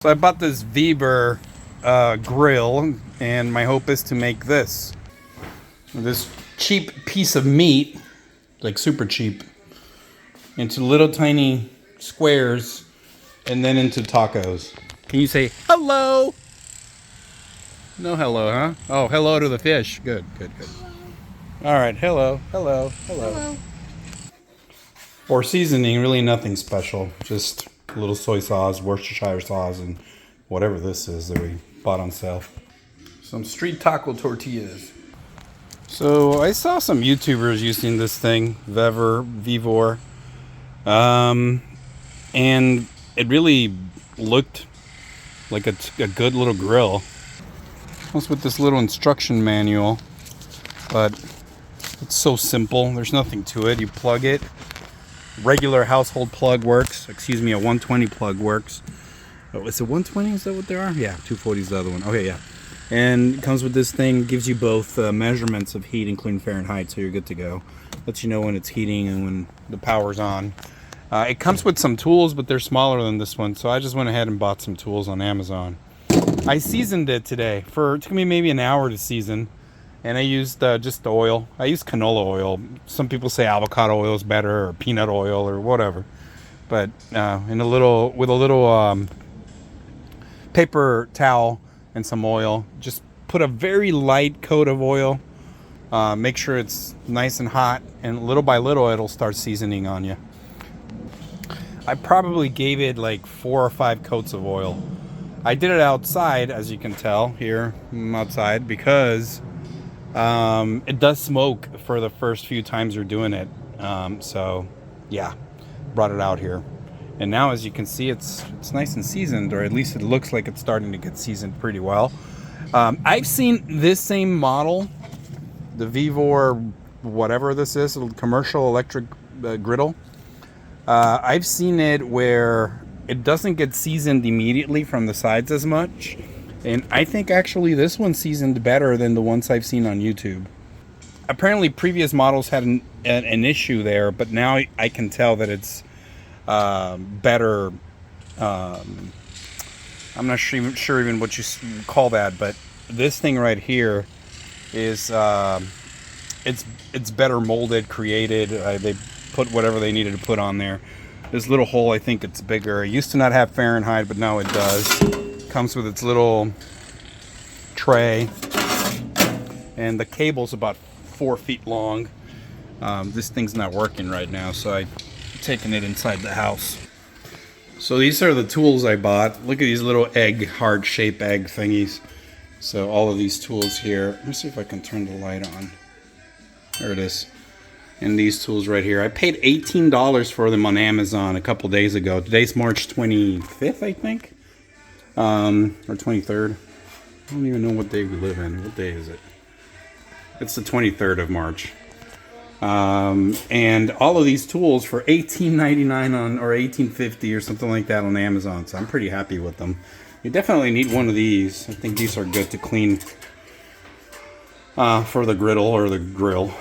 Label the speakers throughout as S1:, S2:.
S1: So I bought this VEVOR grill, and my hope is to make this cheap piece of meat, like super cheap, into little tiny squares, and then into tacos. Can you say hello? No hello, huh? Oh, hello to the fish. Good, good, good. All right, hello, hello, hello. Hello. For seasoning, really nothing special. Just a little soy sauce, Worcestershire sauce, and whatever this is that we bought on sale. Some street taco tortillas. So I saw some YouTubers using this thing, VEVOR, and it really looked like a good little grill. Comes with this little instruction manual, but it's so simple. There's nothing to it. You plug it. Regular household plug works. Excuse me, a 120 plug works. Oh, is it 120? Is that what they are? Yeah, 240 is the other one. Okay, yeah. And it comes with this thing, gives you both measurements of heat, including Fahrenheit, so you're good to go. Lets you know when it's heating and when the power's on. It comes with some tools, but they're smaller than this one, so I just went ahead and bought some tools on Amazon. I seasoned it today. It took me maybe an hour to season, and I used just oil. I used canola oil. Some people say avocado oil is better, or peanut oil, or whatever. But with a little paper towel and some oil, just put a very light coat of oil. Make sure it's nice and hot, and little by little it'll start seasoning on you. I probably gave it like 4 or 5 coats of oil. I did it outside, as you can tell here. I'm outside because it does smoke for the first few times you're doing it. So yeah, brought it out here. And now, as you can see, it's nice and seasoned, or at least it looks like it's starting to get seasoned pretty well. I've seen this same model, the VEVOR, whatever this is, a commercial electric griddle. I've seen it where it doesn't get seasoned immediately from the sides as much. And I think actually this one seasoned better than the ones I've seen on YouTube. Apparently previous models had an issue there, but now I can tell that it's better. I'm not sure even what you call that, but this thing right here is it's better molded, created. They put whatever they needed to put on there. This little hole, I think it's bigger. It used to not have Fahrenheit, but now it does. Comes with its little tray, and the cable's about 4 feet long. This thing's not working right now, so I'm taking it inside the house. So these are the tools I bought. Look at these little heart-shaped egg thingies. So all of these tools here. Let me see if I can turn the light on. There it is. And these tools right here. I paid $18 for them on Amazon a couple days ago. Today's March 25th, I think. Or 23rd. I don't even know what day we live in. What day is it? It's the 23rd of March. And all of these tools for $18.99 on, or $18.50 or something like that on Amazon. So I'm pretty happy with them. You definitely need one of these. I think these are good to clean for the griddle or the grill.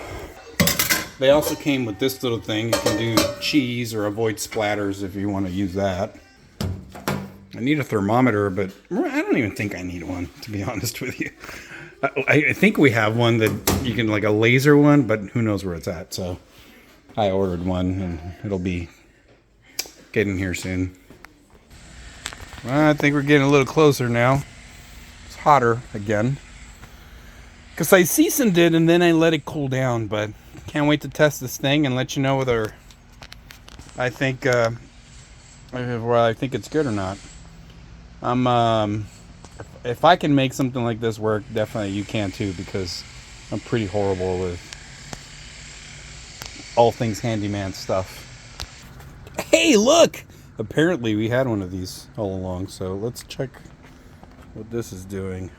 S1: They also came with this little thing. You can do cheese or avoid splatters if you want to use that. I need a thermometer, but I don't even think I need one, to be honest with you. I think we have one that you can, like a laser one, but who knows where it's at. So I ordered one, and it'll be getting here soon. Well, I think we're getting a little closer now. It's hotter again. Because I seasoned it, and then I let it cool down, but can't wait to test this thing and let you know whether I think it's good or not. If I can make something like this work, definitely you can too, because I'm pretty horrible with all things handyman stuff. Hey, look! Apparently we had one of these all along, so let's check what this is doing.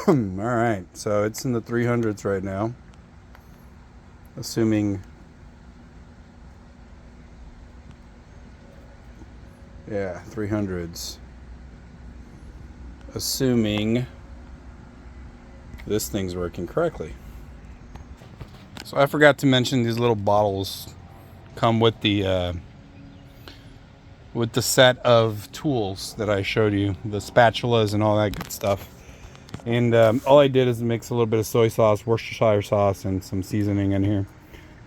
S1: Alright, so it's in the 300s right now. Assuming... yeah, 300s. Assuming this thing's working correctly. So I forgot to mention these little bottles come with the with the set of tools that I showed you, the spatulas and all that good stuff. And all I did is mix a little bit of soy sauce, Worcestershire sauce, and some seasoning in here.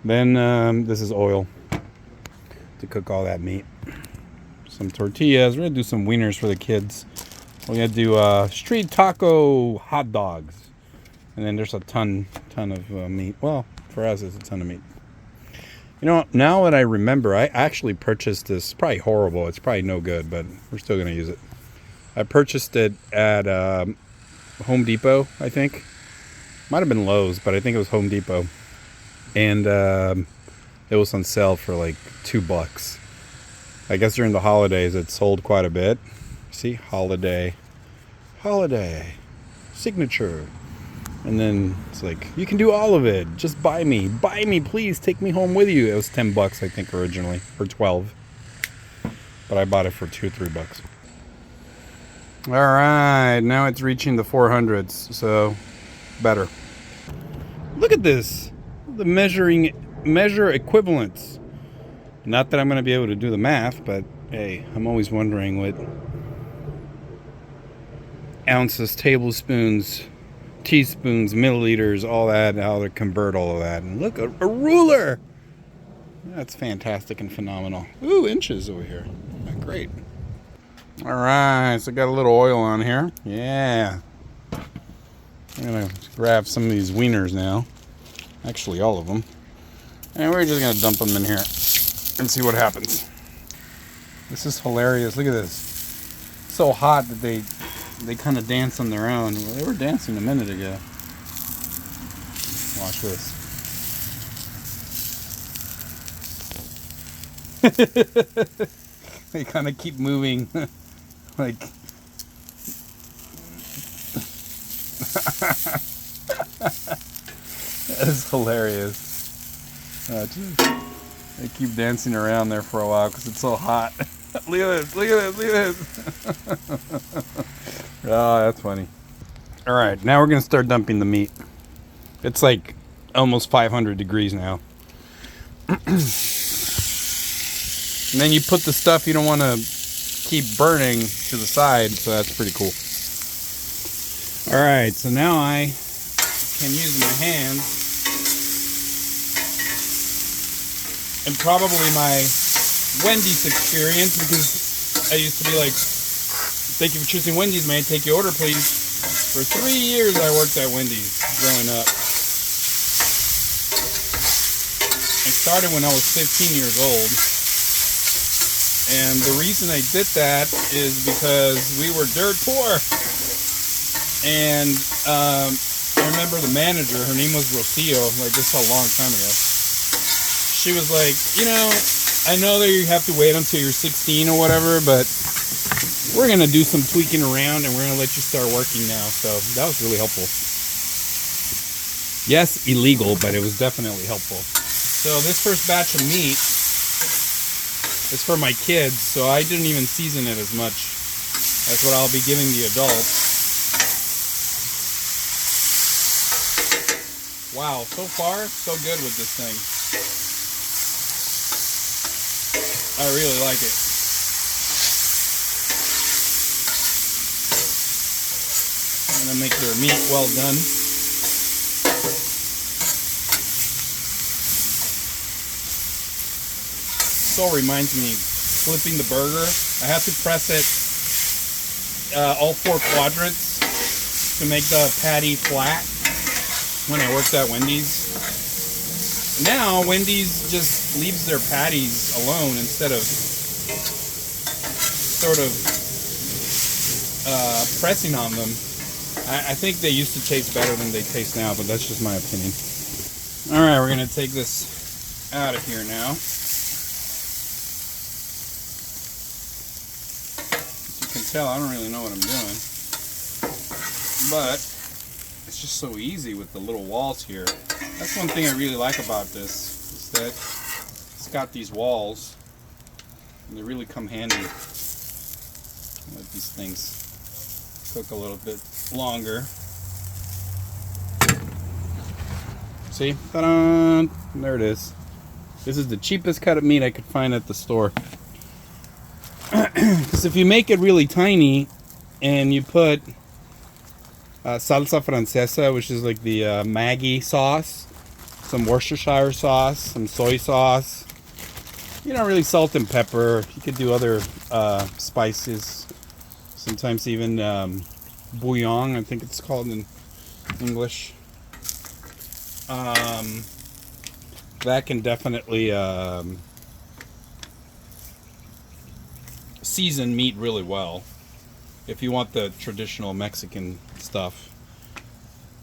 S1: Then this is oil to cook all that meat. Some tortillas. We're gonna do some wieners for the kids. We're gonna do street taco hot dogs, and then there's a ton of meat. Well, for us, it's a ton of meat. You know, now that I remember, I actually purchased this. It's probably horrible. It's probably no good, but we're still gonna use it. I purchased it at Home Depot, I think. Might have been Lowe's, but I think it was Home Depot. And it was on sale for like $2. I guess during the holidays it sold quite a bit. See, holiday, signature. And then it's like, you can do all of it. Just buy me, please. Take me home with you. It was $10, I think, originally, or 12. But I bought it for $2 or $3. All right, now it's reaching the 400s, so better. Look at this, the measure equivalents. Not that I'm going to be able to do the math, but hey, I'm always wondering what ounces, tablespoons, teaspoons, milliliters, all that, how to convert all of that. And look, a ruler. That's fantastic and phenomenal. Ooh, inches over here. Great. All right, so got a little oil on here. Yeah. I'm gonna grab some of these wieners now. Actually, all of them. And we're just gonna dump them in here and see what happens. This is hilarious. Look at this. It's so hot that they kind of dance on their own. Well, they were dancing a minute ago. Watch this. They kind of keep moving. Like, that is hilarious. They keep dancing around there for a while because it's so hot. Look at this, look at this, look at this. Oh, that's funny. All right, now we're gonna start dumping the meat. It's like almost 500 degrees now. And then you put the stuff you don't want to keep burning to the side, so that's pretty cool. All right, so now I can use my hands and probably my Wendy's experience, because I used to be like, thank you for choosing Wendy's, may I take your order please? For 3 years I worked at Wendy's growing up. I started when I was 15 years old. And the reason I did that is because we were dirt poor. And I remember the manager, her name was Rocio, like this was a long time ago. She was like, you know, I know that you have to wait until you're 16 or whatever, but we're going to do some tweaking around and we're going to let you start working now. So that was really helpful. Yes, illegal, but it was definitely helpful. So this first batch of meat, it's for my kids, so I didn't even season it as much as what I'll be giving the adults. Wow, so far, so good with this thing. I really like it. I'm gonna make their meat well done. So reminds me, flipping the burger, I have to press it all 4 quadrants to make the patty flat when I worked at Wendy's. Now Wendy's just leaves their patties alone instead of sort of pressing on them. I think they used to taste better than they taste now, but that's just my opinion. All right, we're gonna take this out of here now. Tell I don't really know what I'm doing, but it's just so easy with the little walls here. That's one thing I really like about this, is that it's got these walls and they really come handy. Let these things cook a little bit longer. See? Ta-da! There it is. This is the cheapest cut of meat I could find at the store. Because if you make it really tiny and you put salsa francesa, which is like the Maggi sauce, some Worcestershire sauce, some soy sauce, you know, really salt and pepper. You could do other spices, sometimes even bouillon, I think it's called in English. That can definitely season meat really well. If you want the traditional Mexican stuff,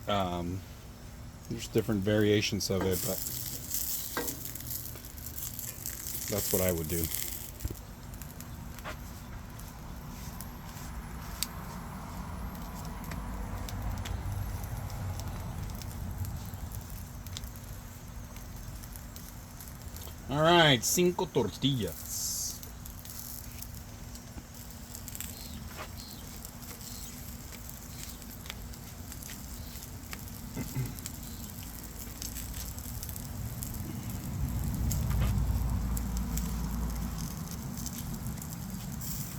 S1: there's different variations of it, but that's what I would do. All right, 5 tortillas.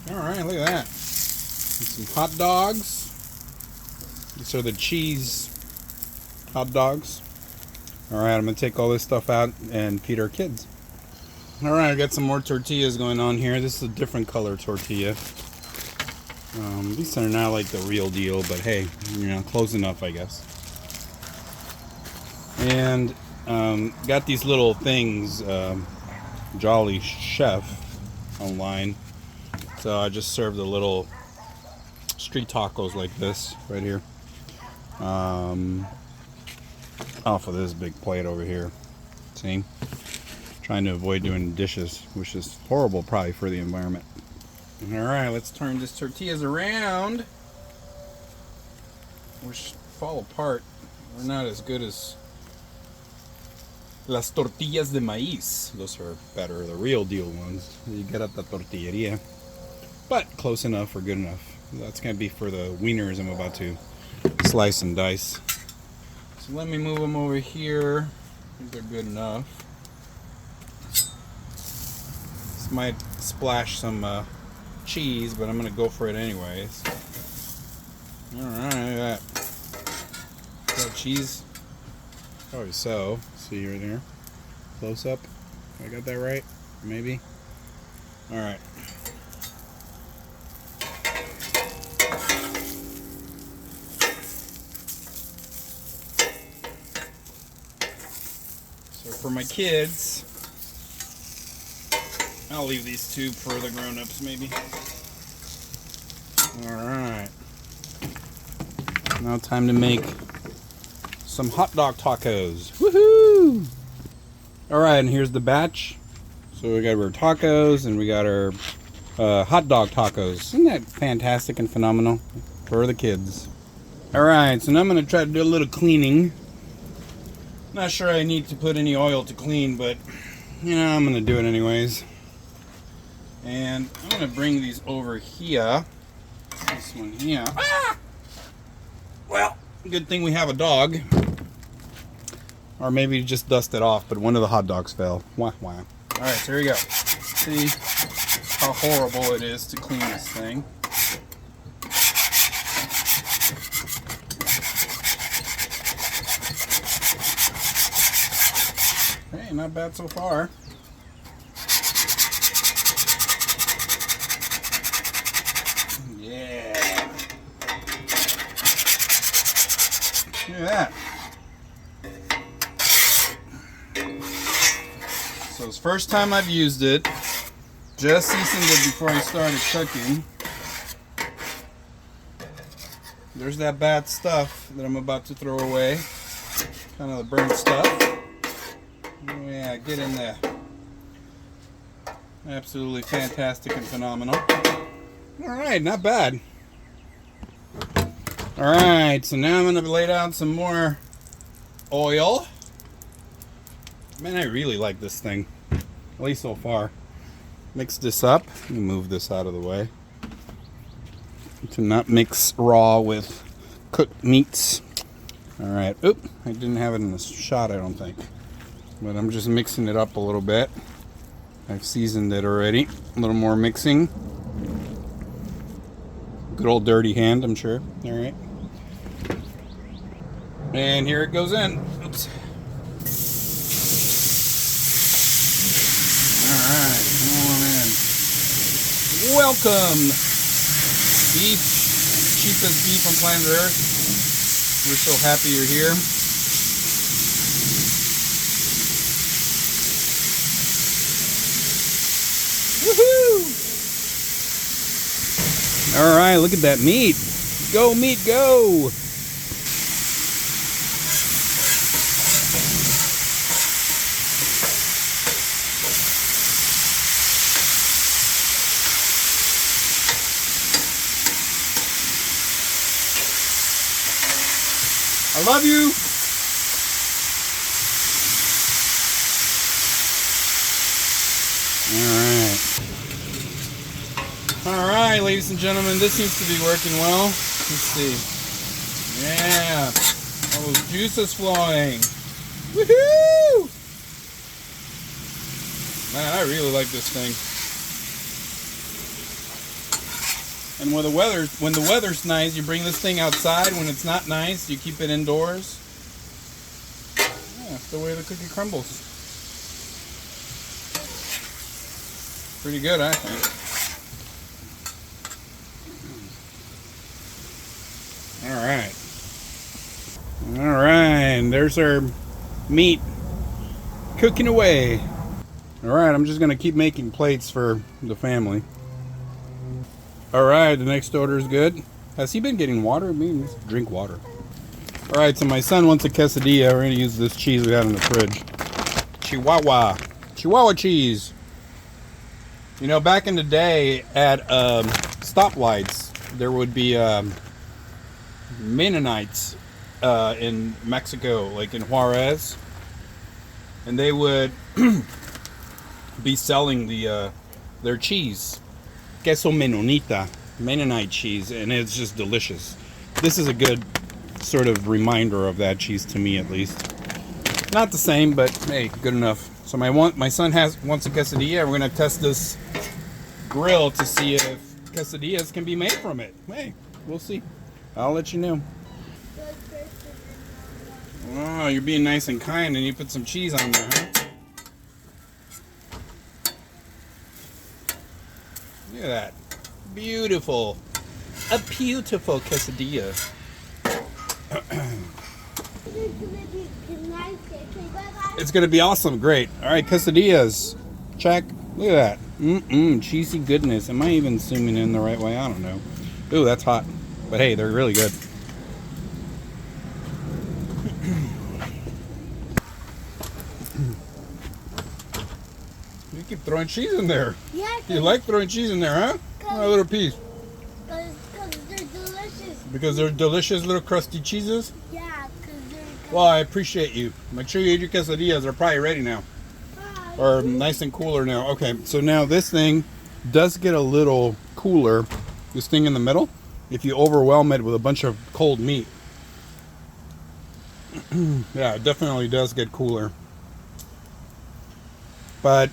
S1: All right, look at that. And some hot dogs. These are the cheese hot dogs. All right, I'm gonna take all this stuff out and feed our kids. All right, I got some more tortillas going on here. This is a different color tortilla. These are not like the real deal, but hey, you know, close enough, I guess. And got these little things, Jolly Chef online. So I just served the little street tacos like this right here. Off of this big plate over here. See? Trying to avoid doing dishes, which is horrible probably for the environment. Alright, let's turn these tortillas around. Which fall apart. They're not as good as las tortillas de maíz. Those are better, the real deal ones you get at the tortilleria. But close enough or good enough. That's going to be for the wieners I'm about to slice and dice. So let me move them over here. I think they're good enough. This might splash some cheese, but I'm going to go for it anyways. Alright, look at that. Is that cheese? Probably so. See right there. Close up. I got that right? Maybe. Alright. So for my kids, I'll leave these two for the grown-ups maybe. Alright. Now time to make some hot dog tacos. Woohoo! Alright, and here's the batch. So we got our tacos and we got our hot dog tacos. Isn't that fantastic and phenomenal for the kids? Alright, so now I'm going to try to do a little cleaning. Not sure I need to put any oil to clean, but you know, I'm going to do it anyways. And I'm going to bring these over here. This one here. Ah! Well, good thing we have a dog. Or maybe just dust it off, but one of the hot dogs fell. Wah, wah. Alright, so here we go. See how horrible it is to clean this thing. Hey, not bad so far. Yeah. Look at that. So it's the first time I've used it. Just seasoned it before I started cooking. There's that bad stuff that I'm about to throw away. Kind of the burnt stuff. Yeah, get in there. Absolutely fantastic and phenomenal. Alright, not bad. Alright, so now I'm going to lay down some more oil. Man, I really like this thing. At least so far. Mix this up. Let me move this out of the way. To not mix raw with cooked meats. Alright. Oop, I didn't have it in the shot, I don't think. But I'm just mixing it up a little bit. I've seasoned it already. A little more mixing. Good old dirty hand, I'm sure. All right. And here it goes in. Oops. All right, come on in. Welcome, beef, cheapest beef on planet Earth. We're so happy you're here. Woohoo! All right, look at that meat. Go, meat, go! I love you. All right, ladies and gentlemen, this seems to be working well. Let's see. Yeah, all those juices flowing. Woohoo! Man, I really like this thing. And when the weather's nice, you bring this thing outside. When it's not nice, you keep it indoors. Yeah, that's the way the cookie crumbles. Pretty good, I think. All right, there's our meat cooking away. All right, I'm just gonna keep making plates for the family. All right, the next order is good. Has he been getting water? I mean, drink water. All right, so my son wants a quesadilla. We're gonna use this cheese we got in the fridge. Chihuahua cheese. You know, back in the day at stoplights, there would be Mennonites in Mexico, like in Juarez, and they would be selling their cheese. Queso Menonita, Mennonite cheese, and it's just delicious. This is a good sort of reminder of that cheese to me, at least. Not the same, but hey, good enough. So my son wants a quesadilla. We're gonna test this grill to see if quesadillas can be made from it. Hey, we'll see. I'll let you know. Oh, you're being nice and kind, and you put some cheese on there, huh? Look at that. Beautiful. A beautiful quesadilla. It's going to be awesome. Great. All right, quesadillas. Check. Look at that. Cheesy goodness. Am I even zooming in the right way? I don't know. Ooh, that's hot. But hey, they're really good. You keep throwing cheese in there. Yeah. You like throwing cheese in there, huh? A little piece.
S2: Because they're delicious.
S1: Because they're delicious little crusty cheeses?
S2: Yeah, because they're...
S1: Well, I appreciate you. Make sure you eat your quesadillas. They're probably ready now. Or nice and cooler now. Okay, so now this thing does get a little cooler. This thing in the middle, if you overwhelm it with a bunch of cold meat. Yeah, it definitely does get cooler. But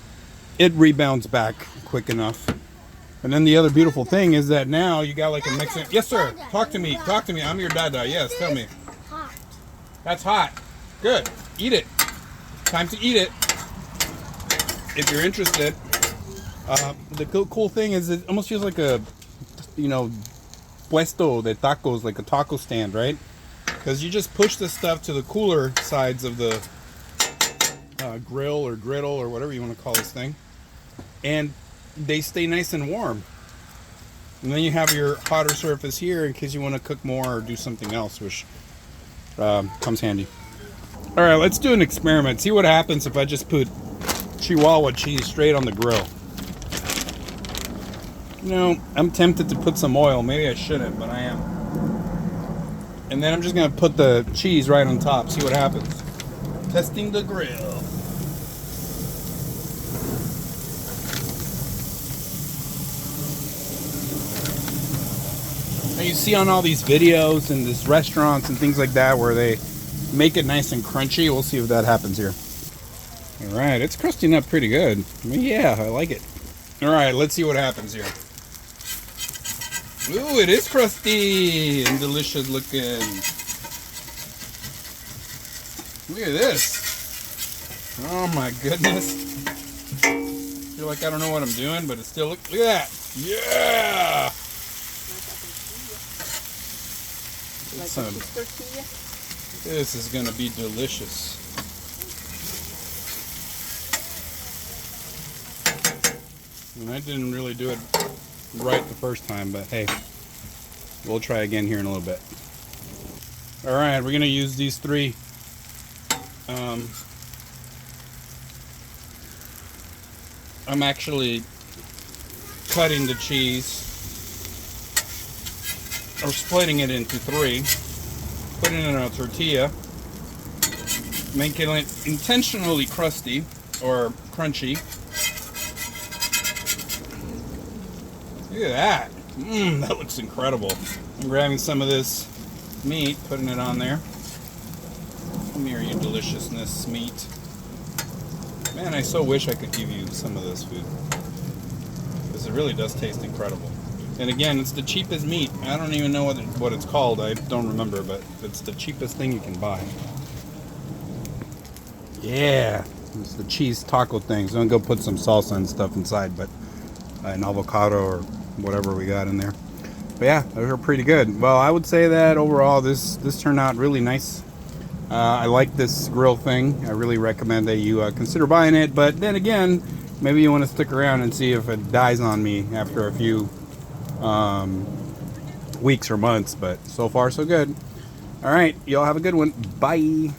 S1: it rebounds back quick enough. And then the other beautiful thing is that now you got like a mix of... Yes, sir. Talk to me. Talk to me. I'm your dada. Yes, tell me.
S2: Hot.
S1: That's hot. Good. Eat it. Time to eat it. If you're interested. The cool thing is it almost feels like a, you know, puesto de tacos, like a taco stand, right? Because you just push this stuff to the cooler sides of the grill or griddle or whatever you want to call this thing. And they stay nice and warm. And then you have your hotter surface here in case you want to cook more or do something else, which comes handy. All right, let's do an experiment. See what happens if I just put Chihuahua cheese straight on the grill. You know, I'm tempted to put some oil. Maybe I shouldn't, but I am. And then I'm just going to put the cheese right on top. See what happens. Testing the grill. Now you see on all these videos and these restaurants and things like that where they make it nice and crunchy. We'll see if that happens here. All right, it's crusting up pretty good. I mean, yeah, I like it. All right, let's see what happens here. Ooh, it is crusty and delicious looking. Look at this. Oh my goodness. I feel like I don't know what I'm doing, but it still look at that. Yeah! This is gonna be delicious. And I didn't really do it right the first time, but hey, we'll try again here in a little bit. All right, we're gonna use these three. I'm actually cutting the cheese, or splitting it into three, putting it in a tortilla, making it intentionally crusty or crunchy. Look at that. That looks incredible. I'm grabbing some of this meat, putting it on there. Come here, you deliciousness meat. Man, I so wish I could give you some of this food, because it really does taste incredible. And again, it's the cheapest meat. I don't even know what it's called. I don't remember, but it's the cheapest thing you can buy. Yeah, it's the cheese taco thing. So I'm gonna go put some salsa and stuff inside, but an avocado or whatever we got in there. But yeah, those are pretty good. Well, I would say that overall this turned out really nice. I like this grill thing. I really recommend that you consider buying it. But then again, maybe you want to stick around and see if it dies on me after a few weeks or months. But so far, so good. All right, y'all have a good one. Bye.